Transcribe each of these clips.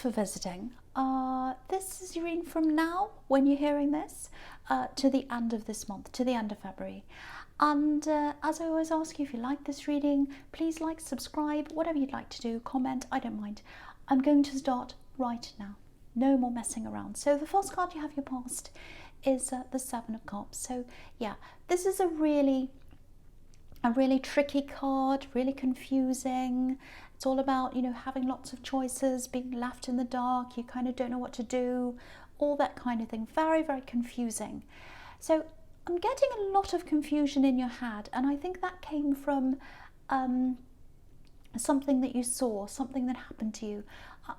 for visiting. This is your reading from now, when you're hearing this, to the end of this month, to the end of February. And as I always ask you, if you like this reading, please like, subscribe, whatever you'd like to do, comment, I don't mind. I'm going to start right now. No more messing around. So the first card you have your past is the Seven of Cups. So yeah, this is a really tricky card, really confusing. It's all about, having lots of choices, being left in the dark, you kind of don't know what to do, all that kind of thing. Very, very confusing. So I'm getting a lot of confusion in your head, and I think that came from something that you saw, something that happened to you.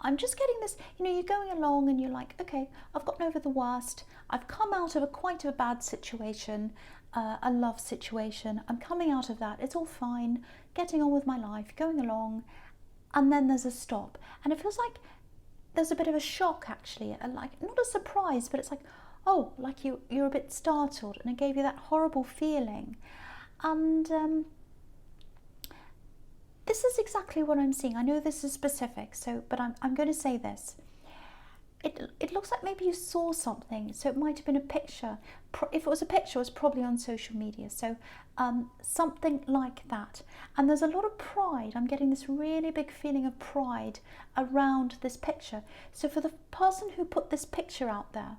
I'm just getting this, you're going along and you're like, okay, I've gotten over the worst. I've come out of quite a bad situation, a love situation. I'm coming out of that. It's all fine, getting on with my life, going along. And then there's a stop. And it feels like there's a bit of a shock, actually. Like, not a surprise, but it's like, oh, like you're a bit startled. And it gave you that horrible feeling. And this is exactly what I'm seeing. I know this is specific, but I'm going to say this. It looks like maybe you saw something, so it might have been a picture. If it was a picture, it was probably on social media, so something like that. And there's a lot of pride. I'm getting this really big feeling of pride around this picture. So for the person who put this picture out there,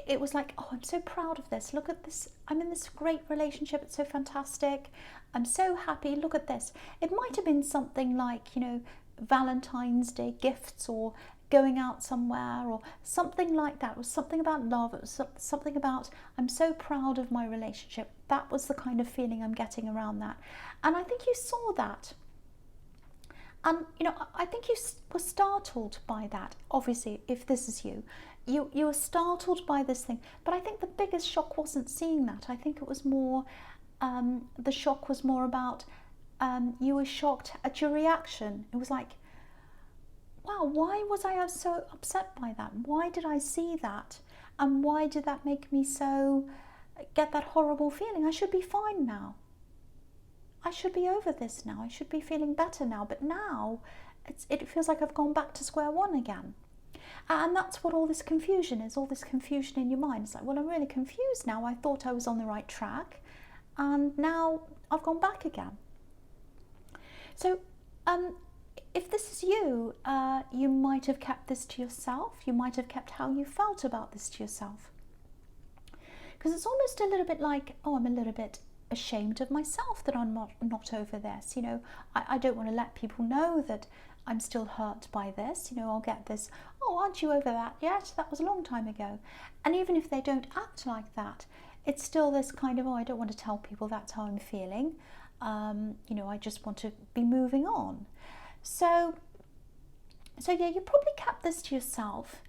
it was like, oh, I'm so proud of this. Look at this. I'm in this great relationship. It's so fantastic. I'm so happy. Look at this. It might have been something like, Valentine's Day gifts, or going out somewhere, or something like that. It was something about love. It was something about, I'm so proud of my relationship. That was the kind of feeling I'm getting around that. And I think you saw that. And, I think you were startled by that. Obviously, if this is you were startled by this thing. But I think the biggest shock wasn't seeing that. I think it was more, the shock was more about, you were shocked at your reaction. It was like, wow, why was I so upset by that? Why did I see that? And why did that make me get that horrible feeling? I should be fine now. I should be over this now. I should be feeling better now. But now it feels like I've gone back to square one again. And that's what all this confusion is, all this confusion in your mind. It's like, well, I'm really confused now. I thought I was on the right track, and now I've gone back again. So, if this is you, you might have kept this to yourself. You might have kept how you felt about this to yourself. Because it's almost a little bit like, oh, I'm a little bit ashamed of myself that I'm not over this. I don't want to let people know that I'm still hurt by this. I'll get this, oh, aren't you over that yet? That was a long time ago. And even if they don't act like that, it's still this kind of, oh, I don't want to tell people that's how I'm feeling. I just want to be moving on. So yeah, you probably kept this to yourself,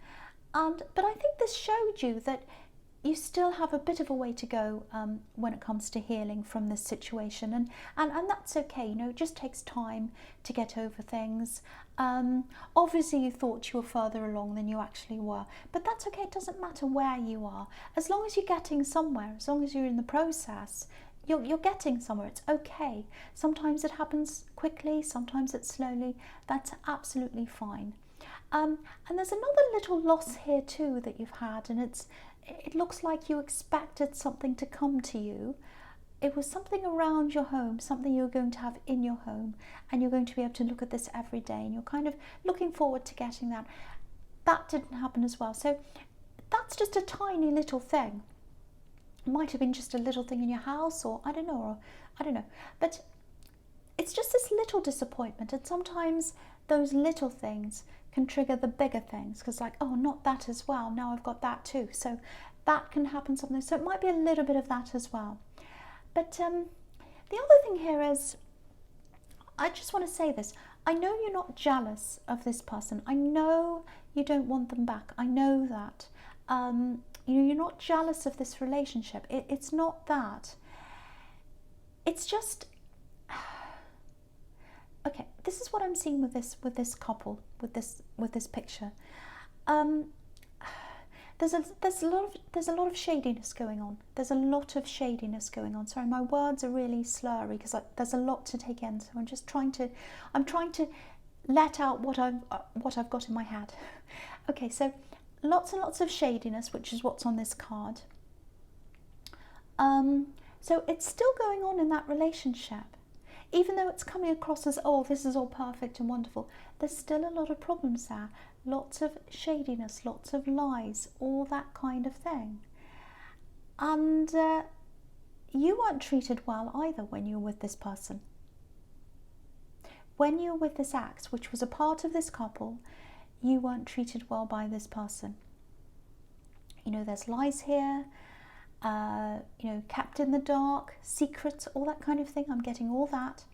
but I think this showed you that you still have a bit of a way to go when it comes to healing from this situation, and that's okay. It just takes time to get over things. Obviously you thought you were further along than you actually were, but that's okay. It doesn't matter where you are, as long as you're getting somewhere, as long as you're in the process. You're getting somewhere. It's okay. Sometimes it happens quickly, sometimes it's slowly. That's absolutely fine. And there's another little loss here too that you've had, and it looks like you expected something to come to you. It was something around your home, something you're going to have in your home, and you're going to be able to look at this every day, and you're kind of looking forward to getting that. That didn't happen as well. So that's just a tiny little thing. It might have been just a little thing in your house, or I don't know, but it's just this little disappointment. And sometimes those little things can trigger the bigger things, because like, oh, not that as well, now I've got that too, so that can happen something. So it might be a little bit of that as well. But the other thing here is, I just want to say this, I know you're not jealous of this person. I know you don't want them back. I know that. You're not jealous of this relationship. It's not that. It's just, okay, this is what I'm seeing with this couple, with this picture. There's a lot of shadiness going on. There's a lot of shadiness going on. Sorry, my words are really slurry because there's a lot to take in. So I'm trying to let out what I've got in my head. Okay, so lots and lots of shadiness, which is what's on this card. So it's still going on in that relationship. Even though it's coming across as, oh, this is all perfect and wonderful, there's still a lot of problems there. Lots of shadiness, lots of lies, all that kind of thing. And you weren't treated well either when you were with this person. When you were with this ex, which was a part of this couple, you weren't treated well by this person. You know, there's lies here, you know, kept in the dark, secrets, all that kind of thing. I'm getting all that.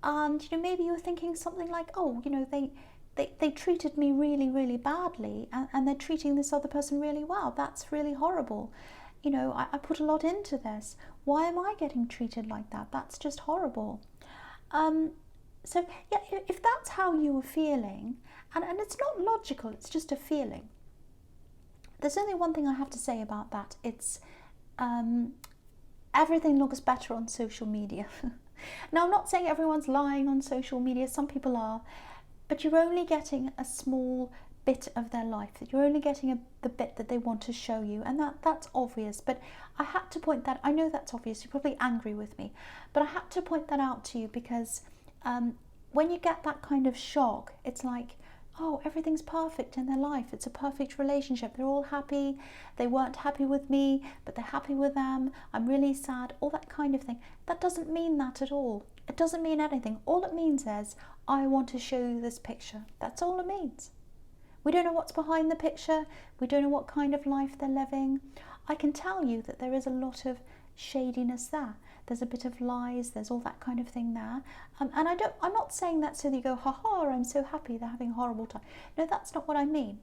And, you know, maybe you're thinking something like, oh, you know, they treated me really, really badly, and they're treating this other person really well. That's really horrible. You know, I put a lot into this. Why am I getting treated like that? That's just horrible. So, yeah, if that's how you were feeling, and it's not logical, it's just a feeling. There's only one thing I have to say about that. It's everything looks better on social media. Now, I'm not saying everyone's lying on social media. Some people are. But you're only getting a small bit of their life. You're only getting the bit that they want to show you. And that's obvious. But I had to point that. I know that's obvious. You're probably angry with me. But I had to point that out to you because when you get that kind of shock, it's like, oh, everything's perfect in their life. It's a perfect relationship. They're all happy. They weren't happy with me, but they're happy with them. I'm really sad. All that kind of thing. That doesn't mean that at all. It doesn't mean anything. All it means is, I want to show you this picture. That's all it means. We don't know what's behind the picture. We don't know what kind of life they're living. I can tell you that there is a lot of shadiness there. There's a bit of lies, there's all that kind of thing there. And I'm not saying that so that you go, ha, I'm so happy, they're having a horrible time. No, that's not what I mean.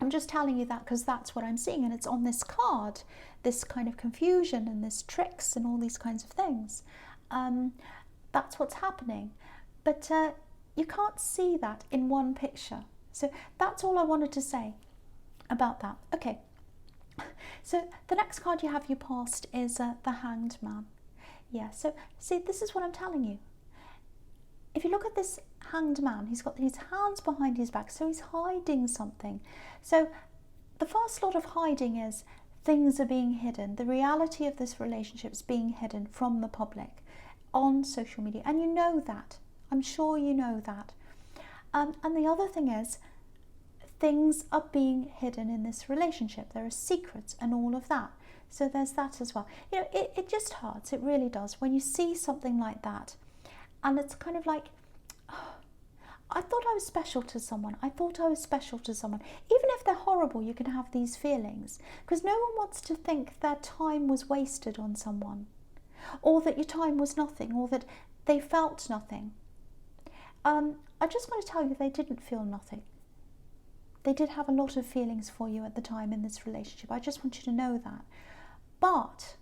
I'm just telling you that because that's what I'm seeing, and it's on this card, this kind of confusion and this tricks and all these kinds of things. That's what's happening. But you can't see that in one picture. So that's all I wanted to say about that. Okay. So the next card you have you passed is the Hanged Man. Yeah, so see, this is what I'm telling you. If you look at this Hanged Man, he's got his hands behind his back, so he's hiding something. So the first lot of hiding is things are being hidden. The reality of this relationship is being hidden from the public on social media, and you know that. I'm sure you know that. And the other thing is, things are being hidden in this relationship. There are secrets and all of that. So there's that as well. You know, it just hurts. It really does. When you see something like that, and it's kind of like, oh, I thought I was special to someone. I thought I was special to someone. Even if they're horrible, you can have these feelings. Because no one wants to think their time was wasted on someone. Or that your time was nothing. Or that they felt nothing. I just want to tell you they didn't feel nothing. They did have a lot of feelings for you at the time in this relationship. I just want you to know that. But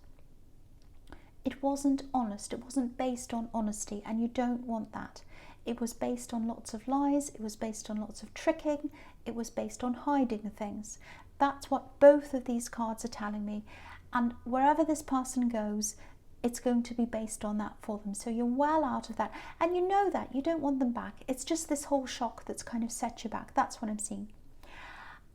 it wasn't honest. It wasn't based on honesty, and you don't want that. It was based on lots of lies. It was based on lots of tricking. It was based on hiding things. That's what both of these cards are telling me. And wherever this person goes, it's going to be based on that for them. So you're well out of that. And you know that. You don't want them back. It's just this whole shock that's kind of set you back. That's what I'm seeing.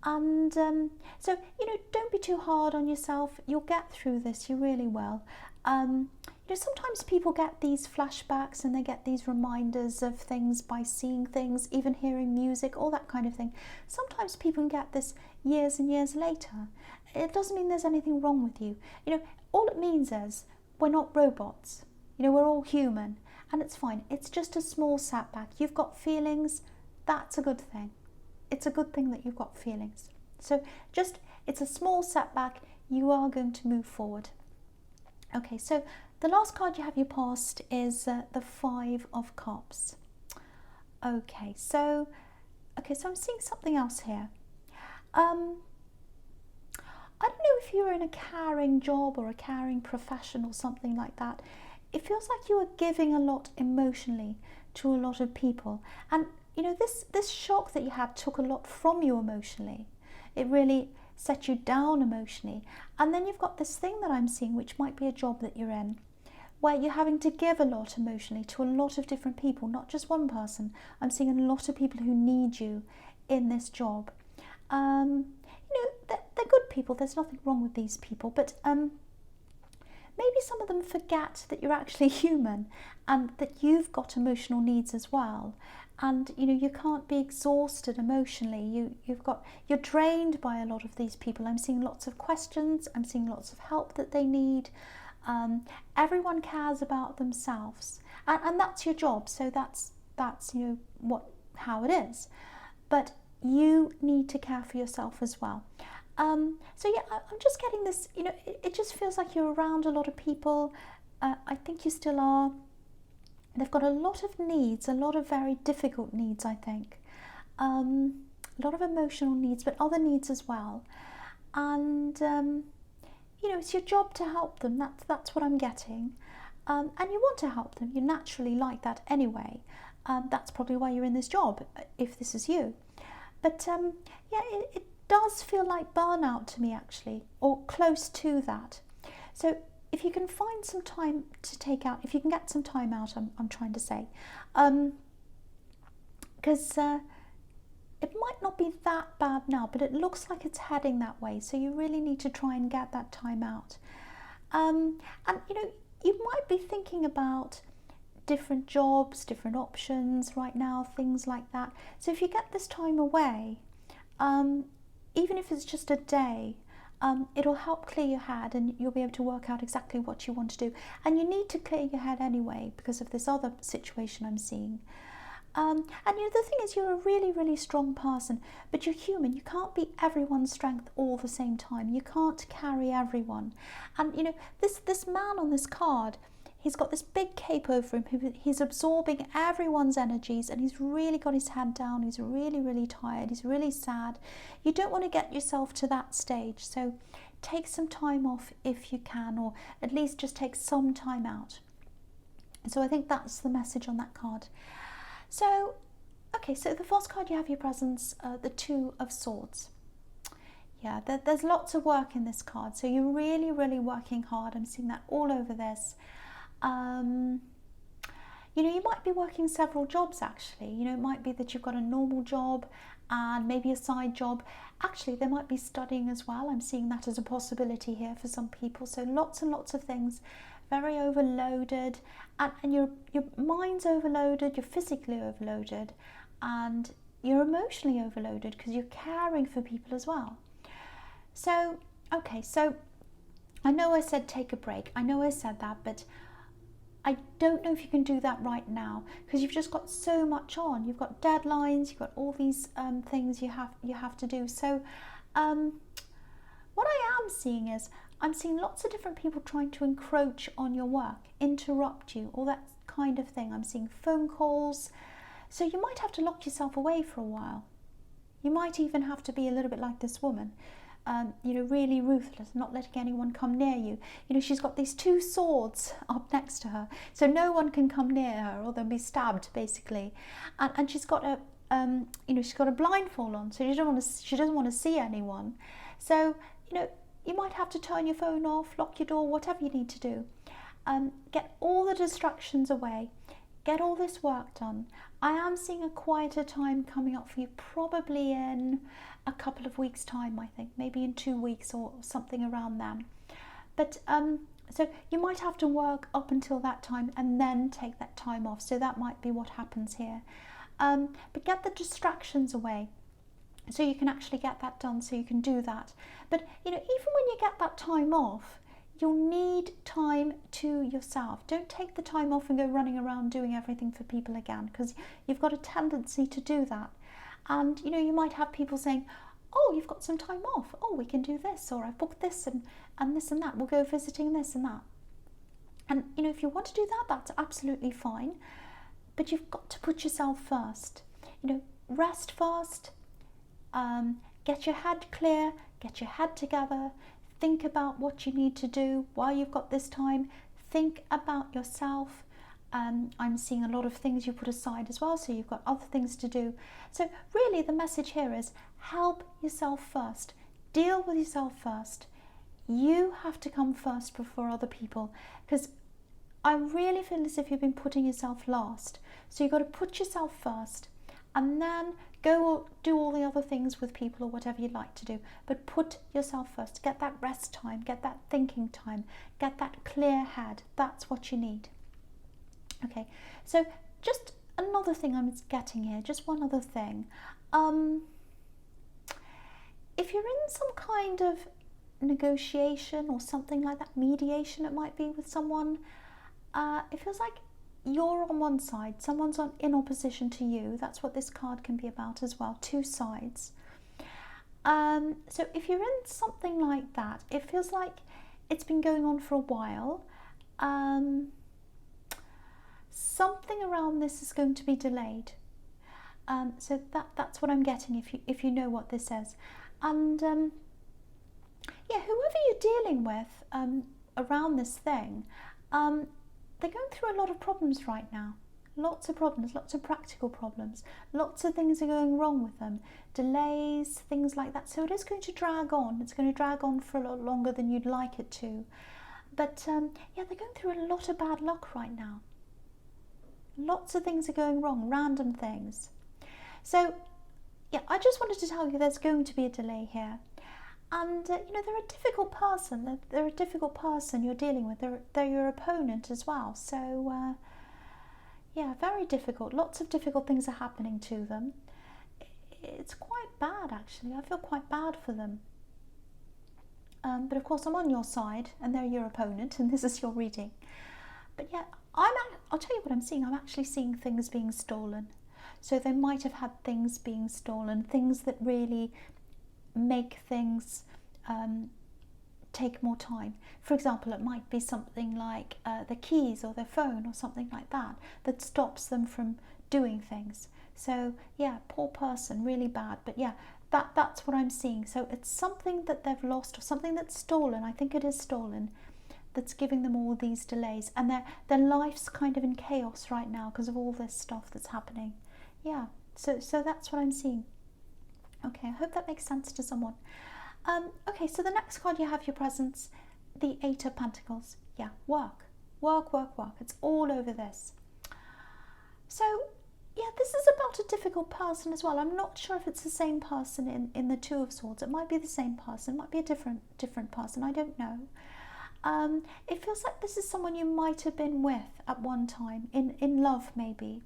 And so, you know, don't be too hard on yourself. You'll get through this. You really will. You know, sometimes people get these flashbacks and they get these reminders of things by seeing things, even hearing music, all that kind of thing. Sometimes people can get this years and years later. It doesn't mean there's anything wrong with you. You know, all it means is we're not robots. You know, we're all human, and it's fine. It's just a small setback. You've got feelings. That's a good thing. It's a good thing that you've got feelings. So it's a small setback. You are going to move forward. Okay, so the last card you have you passed is the Five of Cups. Okay, so I'm seeing something else here. I don't know if you're in a caring job or a caring profession or something like that. It feels like you are giving a lot emotionally to a lot of people. And, you know, this shock that you had took a lot from you emotionally. It really set you down emotionally. And then you've got this thing that I'm seeing, which might be a job that you're in, where you're having to give a lot emotionally to a lot of different people, not just one person. I'm seeing a lot of people who need you in this job. They're good people, there's nothing wrong with these people, but maybe some of them forget that you're actually human and that you've got emotional needs as well. And you can't be exhausted emotionally. You're drained by a lot of these people. I'm seeing lots of questions, I'm seeing lots of help that they need. Everyone cares about themselves, and that's your job, so that's how it is. But you need to care for yourself as well. So yeah, I'm just getting this, it just feels like you're around a lot of people. I think you still are. They've got a lot of needs, a lot of very difficult needs, I think. A lot of emotional needs, but other needs as well. And, it's your job to help them. That's what I'm getting. And you want to help them. You're naturally like that anyway. That's probably why you're in this job, if this is you. But, it does feel like burnout to me, actually, or close to that. So if you can find some time to take out, if you can get some time out, I'm trying to say, because it might not be that bad now, but it looks like it's heading that way. So you really need to try and get that time out. And you might be thinking about different jobs, different options right now, things like that. So if you get this time away, even if it's just a day, it'll help clear your head, and you'll be able to work out exactly what you want to do. And you need to clear your head anyway because of this other situation I'm seeing. And the thing is, you're a really, really strong person, but you're human. You can't be everyone's strength all the same time. You can't carry everyone. And this man on this card, he's got this big cape over him. He's absorbing everyone's energies, and he's really got his head down. He's really, really tired. He's really sad. You don't want to get yourself to that stage. So take some time off if you can, or at least just take some time out. So I think that's the message on that card. So, okay, so the first card you have your presence, the Two of Swords. Yeah, there's lots of work in this card. So you're really, really working hard. I'm seeing that all over this. You might be working several jobs, actually. It might be that you've got a normal job and maybe a side job. Actually, they might be studying as well. I'm seeing that as a possibility here for some people. So lots and lots of things, very overloaded, and your mind's overloaded, you're physically overloaded, and you're emotionally overloaded because you're caring for people as well. So, okay, so I know I said take a break. I know I said that, but I don't know if you can do that right now because you've just got so much on. You've got deadlines, you've got all these things you have to do. So what I am seeing is I'm seeing lots of different people trying to encroach on your work, interrupt you, all that kind of thing. I'm seeing phone calls. So you might have to lock yourself away for a while. You might even have to be a little bit like this woman. Really ruthless, not letting anyone come near you. She's got these two swords up next to her, so no one can come near her or they'll be stabbed, basically. And she's got she's got a blindfold on, so she doesn't want to see anyone. So, you might have to turn your phone off, lock your door, whatever you need to do. Get all the distractions away. Get all this work done. I am seeing a quieter time coming up for you, probably in a couple of weeks' time, I think, maybe in 2 weeks or something around then. But so you might have to work up until that time and then take that time off. So that might be what happens here. But get the distractions away so you can actually get that done, so you can do that. But even when you get that time off, you'll need time to yourself. Don't take the time off and go running around doing everything for people again, because you've got a tendency to do that. And you might have people saying, oh, you've got some time off, oh, we can do this, or I've booked this and this and that, we'll go visiting this and that. And if you want to do that, that's absolutely fine, but you've got to put yourself first. Rest first, get your head clear, get your head together, think about what you need to do while you've got this time. Think about yourself. I'm seeing a lot of things you put aside as well, so you've got other things to do. So really the message here is help yourself first. Deal with yourself first. You have to come first before other people, because I really feel as if you've been putting yourself last. So you've got to put yourself first and then go do all the other things with people or whatever you'd like to do. But put yourself first. Get that rest time, get that thinking time, get that clear head. That's what you need. Okay, so just another thing I'm getting here, just one other thing. If you're in some kind of negotiation or something like that, mediation it might be with someone, it feels like you're on one side, someone's in opposition to you. That's what this card can be about as well, two sides. So if you're in something like that, it feels like it's been going on for a while. Something around this is going to be delayed. So that's what I'm getting if you know what this says. And yeah, whoever you're dealing with around this thing, they're going through a lot of problems right now. Lots of problems, lots of practical problems. Lots of things are going wrong with them. Delays, things like that. So it is going to drag on. It's going to drag on for a lot longer than you'd like it to. But yeah, they're going through a lot of bad luck right now. Lots of things are going wrong, random things. So yeah, I just wanted to tell you there's going to be a delay here. And you know, they're a difficult person. They're a difficult person you're dealing with. They're your opponent as well. So yeah, very difficult. Lots of difficult things are happening to them. It's quite bad, actually. I feel quite bad for them. But of course, I'm on your side, and they're your opponent, and this is your reading. But yeah, I'll tell you what I'm seeing. I'm actually seeing things being stolen. So they might have had things being stolen, things that really make things take more time. For example, it might be something like the keys or their phone or something like that that stops them from doing things. So yeah, poor person, really bad. But yeah, that's what I'm seeing. So it's something that they've lost or something that's stolen. I think it is stolen, that's giving them all these delays, and their life's kind of in chaos right now because of all this stuff that's happening. Yeah, so that's what I'm seeing. Okay, I hope that makes sense to someone. Okay, so the next card you have your presence, the Eight of Pentacles. Yeah, work. It's all over this. So yeah, this is about a difficult person as well. I'm not sure if it's the same person in the Two of Swords. It might be the same person, it might be a different person, I don't know. It feels like this is someone you might have been with at one time, in love maybe.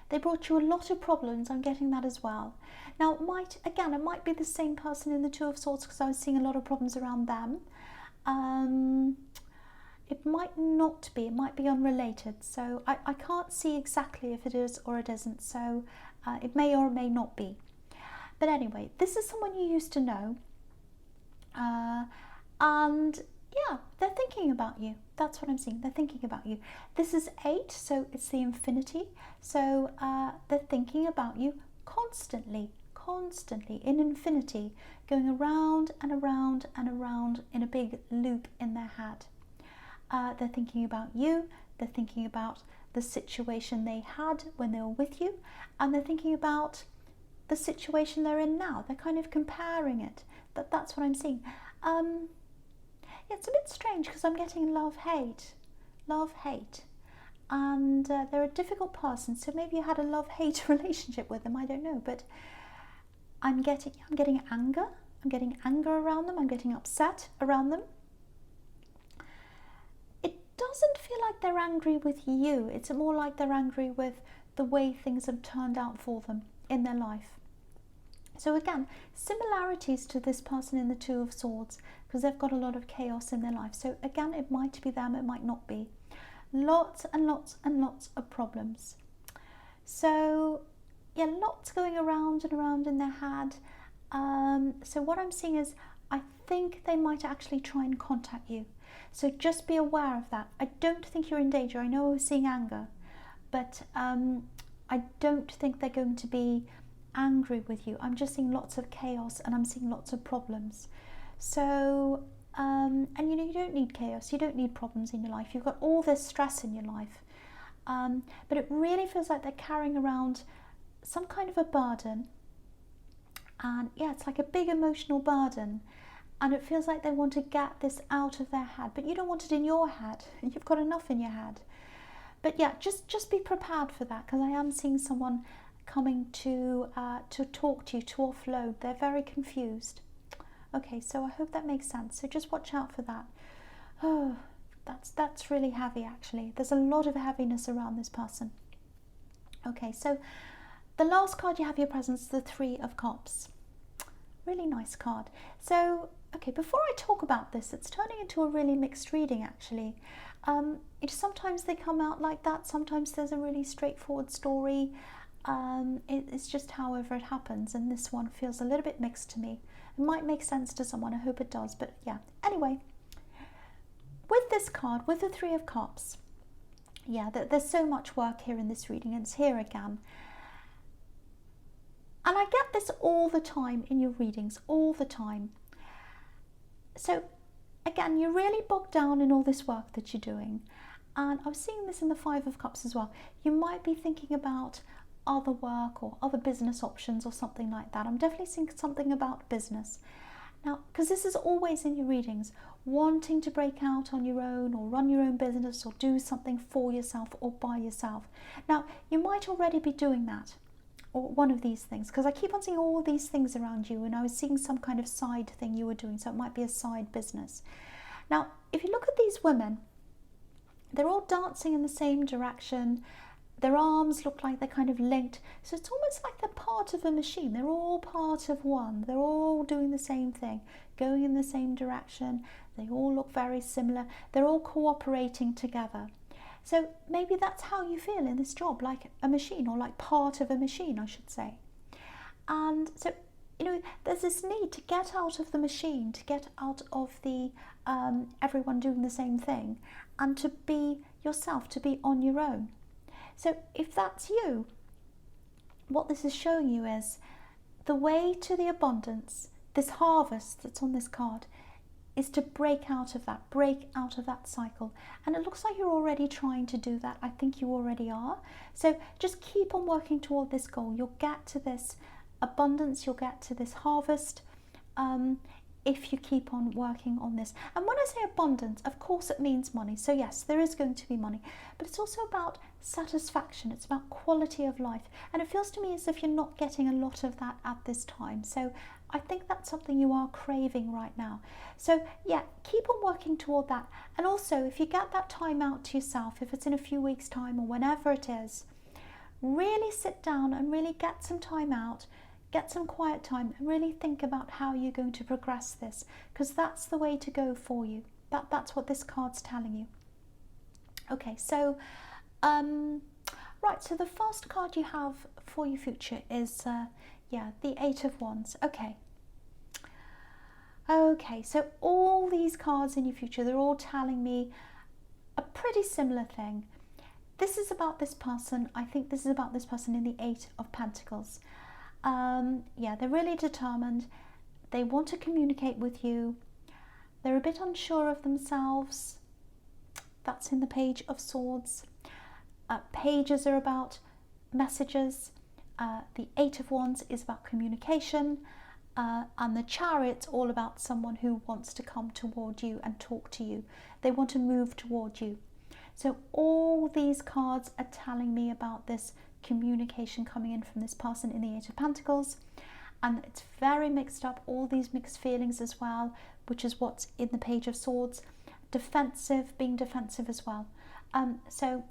They brought you a lot of problems. I'm getting that as well. Now, it might be the same person in the Two of Swords because I was seeing a lot of problems around them. It might not be. It might be unrelated. So I can't see exactly if it is or it isn't. So it may or may not be. But anyway, this is someone you used to know. And yeah, they're thinking about you. That's what I'm seeing. They're thinking about you. This is 8, so it's the infinity. So they're thinking about you constantly in infinity, going around and around and around in a big loop in their head. They're thinking about you. They're thinking about the situation they had when they were with you, and they're thinking about the situation they're in now. They're kind of comparing it. That's what I'm seeing. Yeah, it's a bit strange because I'm getting love, hate, and they're a difficult person. So maybe you had a love-hate relationship with them. I don't know, but I'm getting anger. I'm getting anger around them. I'm getting upset around them. It doesn't feel like they're angry with you. It's more like they're angry with the way things have turned out for them in their life. So again, similarities to this person in the Two of Swords, because they've got a lot of chaos in their life. So again, it might be them, it might not be. Lots and lots and lots of problems. So yeah, lots going around and around in their head. So what I'm seeing is, I think they might actually try and contact you. So just be aware of that. I don't think you're in danger. I know I was seeing anger, but I don't think they're going to be angry with you. I'm just seeing lots of chaos and I'm seeing lots of problems. So and you know, you don't need chaos, you don't need problems in your life. You've got all this stress in your life, but it really feels like they're carrying around some kind of a burden. And yeah, it's like a big emotional burden, and it feels like they want to get this out of their head, but you don't want it in your head. You've got enough in your head. But yeah, just be prepared for that, because I am seeing someone coming to talk to you, to offload. They're very confused. Okay, so I hope that makes sense. So just watch out for that. Oh, that's really heavy, actually. There's a lot of heaviness around this person. Okay, so the last card you have in your presence is the Three of Cups. Really nice card. So, okay, before I talk about this, it's turning into a really mixed reading, actually. Sometimes they come out like that. Sometimes there's a really straightforward story. It's just however it happens, and this one feels a little bit mixed to me. It might make sense to someone. I hope it does, but yeah. Anyway, with this card, with the Three of Cups, yeah, there's so much work here in this reading, and it's here again. And I get this all the time in your readings, all the time. So again, you're really bogged down in all this work that you're doing. And I was seeing this in the Five of Cups as well. You might be thinking about other work or other business options or something like that. I'm definitely seeing something about business. Now, because this is always in your readings, wanting to break out on your own or run your own business or do something for yourself or by yourself. Now, you might already be doing that, or one of these things, because I keep on seeing all these things around you, and I was seeing some kind of side thing you were doing, so it might be a side business. Now, if you look at these women, they're all dancing in the same direction. Their arms look like they're kind of linked, so it's almost like they're part of a machine. They're all part of one. They're all doing the same thing, going in the same direction. They all look very similar. They're all cooperating together. So maybe that's how you feel in this job, like a machine, or like part of a machine, I should say. And so, there's this need to get out of the machine, to get out of the everyone doing the same thing, and to be yourself, to be on your own. So if that's you, what this is showing you is the way to the abundance, this harvest that's on this card, is to break out of that cycle. And it looks like you're already trying to do that. I think you already are. So just keep on working toward this goal. You'll get to this abundance, you'll get to this harvest, if you keep on working on this. And when I say abundance, of course it means money. So yes, there is going to be money, but it's also about satisfaction. It's about quality of life. And it feels to me as if you're not getting a lot of that at this time. So I think that's something you are craving right now. So yeah, keep on working toward that. And also, if you get that time out to yourself, if it's in a few weeks' time or whenever it is, really sit down and really get some time out, get some quiet time, and really think about how you're going to progress this, because that's the way to go for you. That's what this card's telling you. Okay, so right, so the first card you have for your future is the Eight of Wands. Okay, so all these cards in your future, they're all telling me a pretty similar thing. This is about this person. I think this is about this person in the Eight of Pentacles. They're really determined. They want to communicate with you. They're a bit unsure of themselves. That's in the Page of Swords. Pages are about messages. The Eight of Wands is about communication. And the Chariot's all about someone who wants to come toward you and talk to you. They want to move toward you. So all these cards are telling me about this communication coming in from this person in the Eight of Pentacles, and it's very mixed up, all these mixed feelings as well, which is what's in the Page of Swords. Being defensive as well. So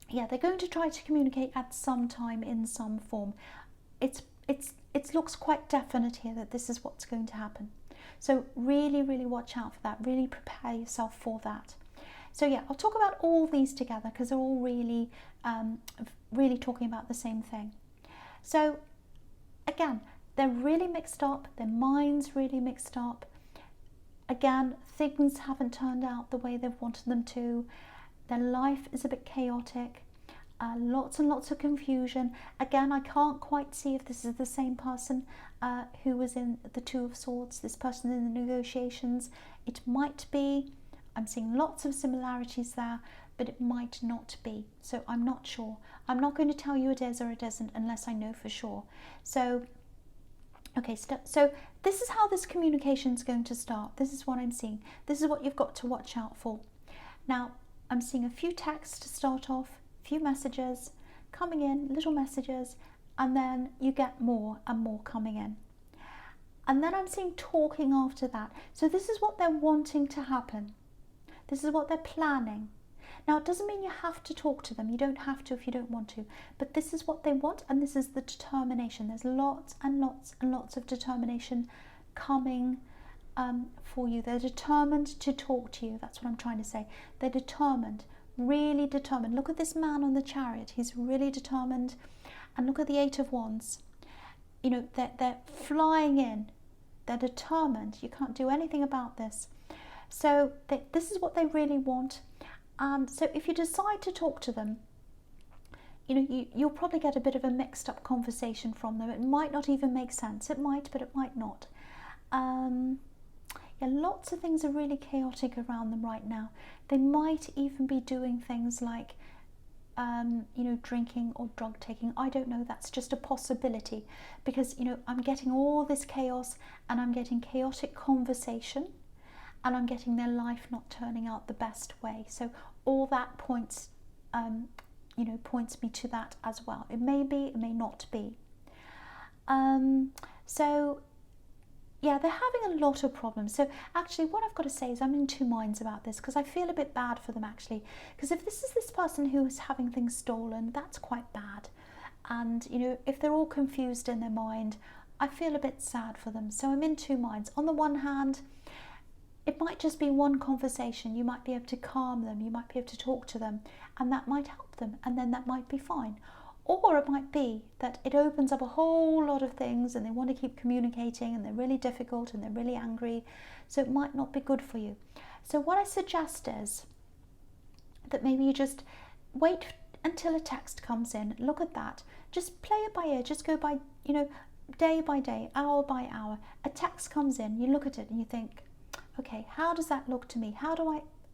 yeah, they're going to try to communicate at some time in some form. It looks quite definite here that this is what's going to happen. So really, really watch out for that. Really prepare yourself for that. So yeah, I'll talk about all these together because they're all really talking about the same thing. So again, they're really mixed up, their minds really mixed up. Again, things haven't turned out the way they've wanted them to. Their life is a bit chaotic, lots and lots of confusion. Again, I can't quite see if this is the same person who was in the Two of Swords, this person in the negotiations. It might be. I'm seeing lots of similarities there, but it might not be. So I'm not sure. I'm not going to tell you it is or it isn't unless I know for sure. So Okay, so this is how this communication is going to start. This is what I'm seeing. This is what you've got to watch out for. Now, I'm seeing a few texts to start off, a few messages coming in, little messages, and then you get more and more coming in. And then I'm seeing talking after that. So this is what they're wanting to happen. This is what they're planning. Now, it doesn't mean you have to talk to them. You don't have to if you don't want to. But this is what they want, and this is the determination. There's lots and lots and lots of determination coming for you. They're determined to talk to you. That's what I'm trying to say. They're determined, really determined. Look at this man on the chariot. He's really determined. And look at the Eight of Wands. You know, they're flying in. They're determined. You can't do anything about this. So this is what they really want. So if you decide to talk to them, you know, you'll probably get a bit of a mixed up conversation from them. It might not even make sense. It might, but it might not. Yeah, lots of things are really chaotic around them right now. They might even be doing things like, you know, drinking or drug taking. I don't know. That's just a possibility because, you know, I'm getting all this chaos and I'm getting chaotic conversation and I'm getting their life not turning out the best way. So all that points, you know, points me to that as well. It may be, it may not be. So yeah, they're having a lot of problems. So actually what I've got to say is I'm in two minds about this because I feel a bit bad for them actually. Because if this is this person who is having things stolen, that's quite bad. And, you know, if they're all confused in their mind, I feel a bit sad for them. So I'm in two minds. On the one hand, it might just be one conversation. You might be able to calm them. You might be able to talk to them and that might help them. And then that might be fine. Or it might be that it opens up a whole lot of things and they want to keep communicating and they're really difficult and they're really angry. So it might not be good for you. So what I suggest is that maybe you just wait until a text comes in. Look at that. Just play it by ear. Just go by, you know, day by day, hour by hour. A text comes in. You look at it and you think, okay, how does that look to me?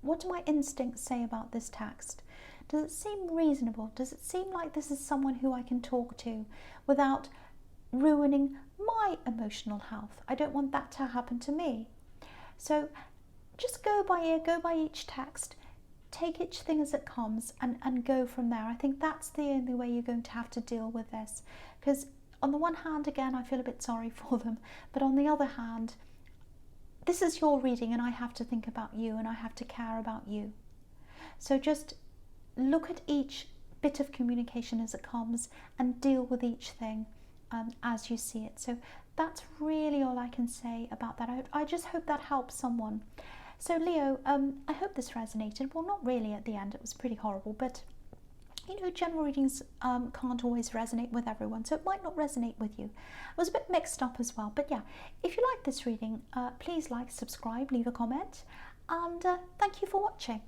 What do my instincts say about this text? Does it seem reasonable? Does it seem like this is someone who I can talk to without ruining my emotional health? I don't want that to happen to me. So just go by ear, go by each text, take each thing as it comes and go from there. I think that's the only way you're going to have to deal with this. Because on the one hand, again, I feel a bit sorry for them. But on the other hand, this is your reading and I have to think about you and I have to care about you. So just look at each bit of communication as it comes and deal with each thing as you see it. So that's really all I can say about that. I just hope that helps someone. So Leo, I hope this resonated. Well, not really at the end. It was pretty horrible, but you know, general readings can't always resonate with everyone, so it might not resonate with you. I was a bit mixed up as well, but yeah, if you like this reading, please like, subscribe, leave a comment, and thank you for watching.